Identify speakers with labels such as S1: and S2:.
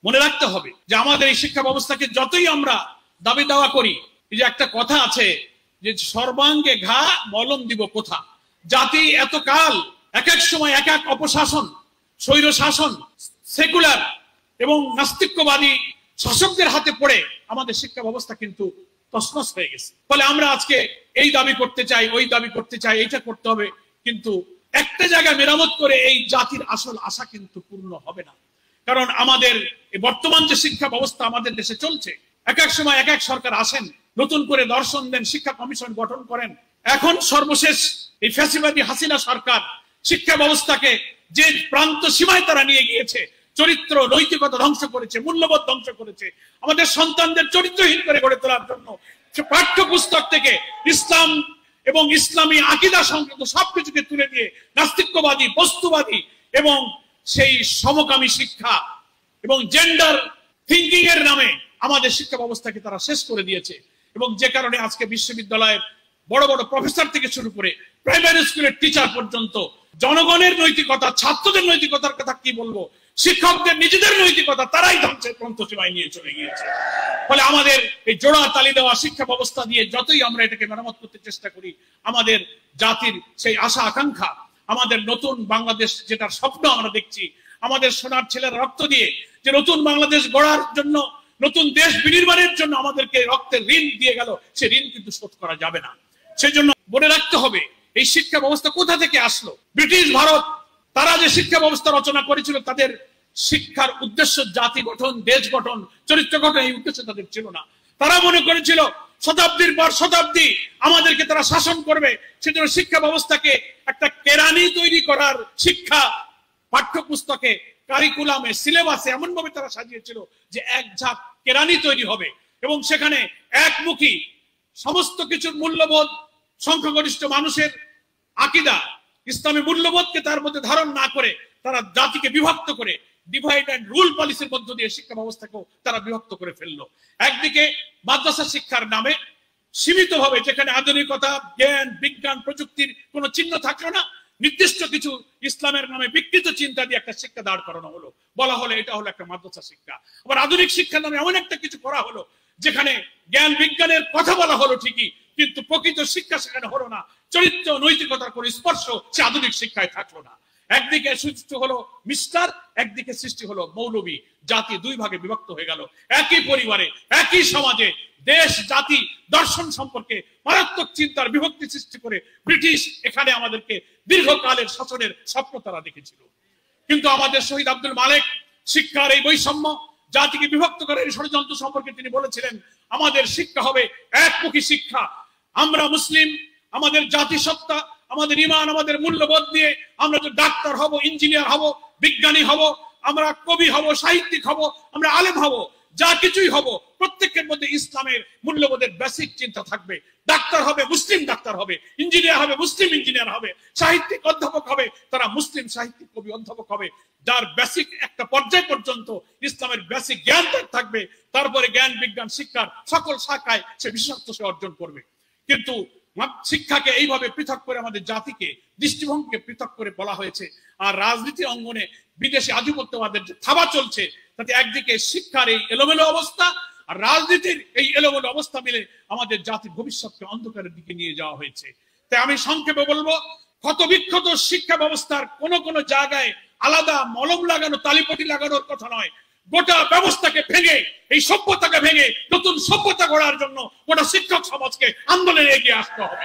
S1: মনে রাখতে হবে যে আমাদের এই শিক্ষা ব্যবস্থাকে যতই আমরা দাবি দাওয়া করি, এই যে একটা কথা আছে যে সর্বাঙ্গে ঘা মলম দিব কোথা। জাতি এতকাল এক এক সময় এক এক অপশাসন, স্বৈর শাসন, সেকুলার এবং নাস্তিক্যবাদী শাসকদের হাতে পড়ে আমাদের শিক্ষা ব্যবস্থা কিন্তু তছনছ হয়ে গেছে। ফলে আমরা আজকে এই দাবি করতে চাই, ওই দাবি করতে চাই, এইটা করতে হবে, কিন্তু একটা জায়গায় মেরামত করে এই জাতির আসল আশা কিন্তু পূর্ণ হবে না। কারণ আমাদের বর্তমান যে শিক্ষা ব্যবস্থা আমাদের দেশে চলছে, এক এক সময় এক এক সরকার আসেন, নতুন করে দর্শন দেন, শিক্ষা কমিশন গঠন করেন। এখন সর্বশেষ এই ফ্যাসিবাদী হাসিনা সরকার শিক্ষা ব্যবস্থাকে যে প্রান্ত সীমায় তারা নিয়ে গিয়েছে, চরিত্র নৈতিকতা ধ্বংস করেছে, মূল্যবোধ ধ্বংস করেছে, আমাদের সন্তানদের চরিত্রহীন করে গড়ে তোলার জন্য পাঠ্যপুস্তক থেকে ইসলাম এবং ইসলামী আকীদা সংক্রান্ত সবকিছুকে তুলে দিয়ে নাস্তিক্যবাদী, বস্তুবাদী এবং সেই সমকামী শিক্ষা এবং জেন্ডার থিঙ্কিং এর নামে আমাদের শিক্ষা ব্যবস্থাকে তারা শেষ করে দিয়েছে। এবং যে কারণে আজকে বিশ্ববিদ্যালয়ের বড় বড় প্রফেসর থেকে শুরু করে প্রাইমারি স্কুলের টিচার পর্যন্ত জনগণের নৈতিকতা, ছাত্রদের নৈতিকতার কথা কি বলবো, শিক্ষকদের নিজেদের নৈতিকতা তারাই ধ্বংসের পন্থসীমায় নিয়ে চলে গিয়েছে। ফলে আমাদের এই জোড়া তালি দেওয়া শিক্ষা ব্যবস্থা দিয়ে যতই আমরা এটাকে মেরামত করতে চেষ্টা করি, আমাদের জাতির সেই আশা আকাঙ্ক্ষা, আমাদের নতুন বাংলাদেশ যেটার স্বপ্ন আমরা দেখছি, আমাদের সোনার ছেলের রক্ত দিয়ে যে নতুন বাংলাদেশ গড়ার জন্য, নতুন দেশ বিনির্মাণের জন্য আমাদেরকে রক্তের ঋণ দিয়ে গেল, সে ঋণ কিন্তু শোধ করা যাবে না। সেজন্য মনে রাখতে হবে এই শিক্ষা ব্যবস্থা কোথা থেকে আসলো। ব্রিটিশ ভারত তারা যে শিক্ষা ব্যবস্থা রচনা করেছিল, তাদের শিক্ষার উদ্দেশ্য জাতি গঠন, দেশ গঠন, চরিত্র গঠন, এই উদ্দেশ্য তাদের ছিল না। তারা মনে করেছিল শতাব্দীর পর শতাব্দী আমাদেরকে তারা শাসন করবে। সেজন্য শিক্ষা ব্যবস্থাকে একটা কেরানি তৈরি করার শিক্ষা পাঠ্যপুস্তকে, কারিকুলামে, সিলেবাসে এমন ভাবে তারা সাজিয়েছিল যে এক ঝাঁক কেরানি তৈরি হবে এবং সেখানে একমুখী সমস্ত কিছুর মূল্যবোধ, সংখ্যাগরিষ্ঠ মানুষের আকীদা, ইসলামী মূল্যবোধকে তার মধ্যে ধারণ না করে তারা জাতিকে বিভক্ত করে ডিভাইড এন্ড রুল পলিসির মধ্য দিয়ে শিক্ষা ব্যবস্থাকেও তারা বিভক্ত করে ফেললো। একদিকে মাদ্রাসা শিক্ষার নামে সীমিতভাবে, যেখানে আধুনিকতা, জ্ঞান, বিজ্ঞান, প্রযুক্তির কোনো চিহ্ন থাকলো না, নির্দিষ্ট কিছু ইসলামের নামে বিকৃত চিন্তা দিয়ে একটা শিক্ষা দাঁড় করানো হলো, বলা হলো এটা হলো একটা মাদ্রাসা শিক্ষা। আবার আধুনিক শিক্ষার নামে এমন একটা কিছু করা হলো যেখানে জ্ঞান বিজ্ঞানের কথা বলা হলো ঠিকই, কিন্তু প্রকৃত শিক্ষা সেখানে হলো না, চরিত্র নৈতিকতার কোনো স্পর্শ সে আধুনিক শিক্ষায় থাকলো না। একদিকে সৃষ্টি হলো মিস্টার, একদিকে সৃষ্টি হলো মৌলবী। জাতি দুই ভাগে বিভক্ত হয়ে গেল। একই পরিবারে, একই সমাজে দেশ, জাতি, দর্শন সম্পর্কে মারাত্মক চিন্তার বিভক্তি সৃষ্টি করে ব্রিটিশ এখানে আমাদেরকে দীর্ঘকালের শাসনের স্বপ্ন তারা দেখেছিল। কিন্তু আমাদের শহীদ আব্দুল মালেক শিক্ষার এই বৈষম্য, জাতিকে বিভক্ত করার এই ষড়যন্ত্র সম্পর্কে তিনি বলেছিলেন, আমাদের শিক্ষা হবে একমুখী শিক্ষা। আমরা মুসলিম, আমাদের জাতিসত্তা, আমাদের ঈমান, আমাদের মূল্যবোধ দিয়ে আমরা তো ডাক্তার হব, ইঞ্জিনিয়ার হব, বিজ্ঞানী হব, আমরা কবি হব, সাহিত্যিক হব, আমরা আলেম হব, যা কিছুই হব, প্রত্যেকের মধ্যে ইসলামের মূল্যবোধের বেসিক চিন্তা থাকবে। ডাক্তার হবে, মুসলিম ডাক্তার হবে, ইঞ্জিনিয়ার হবে, মুসলিম ইঞ্জিনিয়ার হবে, সাহিত্যিক অধ্যাপক হবে, তারা মুসলিম সাহিত্যিক, কবি, অধ্যাপক হবে, যার বেসিক একটা পর্যায় পর্যন্ত ইসলামের বেসিক জ্ঞান থাকবে। তারপরে জ্ঞান বিজ্ঞান শিক্ষার সকল শাখায় সে বিশেষত্ব সে অর্জন করবে। কিন্তু শিক্ষাকে এইভাবে পৃথক করে আমাদের জাতিকে, দৃষ্টিভঙ্গিকে পৃথক করে বলা হয়েছে। আর রাজনীতি অঙ্গনে বিদেশি আধিপত্যবাদের যে থাবা চলছে, তাতে একদিকে শিক্ষার এই এলোমেলো অবস্থা আর রাজনীতির এই এলোমেলো অবস্থা মিলে আমাদের জাতির ভবিষ্যৎকে অন্ধকারের দিকে নিয়ে যাওয়া হয়েছে। তাই আমি সংক্ষেপে বলবো, ক্ষতবিক্ষত শিক্ষা ব্যবস্থার কোন কোন জায়গায় আলাদা মলম লাগানো, তালিপটি লাগানোর কথা নয়। গোটা ব্যবস্থাকে ভেঙে, এই সভ্যতাকে ভেঙে নতুন সভ্যতা গড়ার জন্য গোটা শিক্ষক সমাজকে আন্দোলনে এগিয়ে আসতে হবে।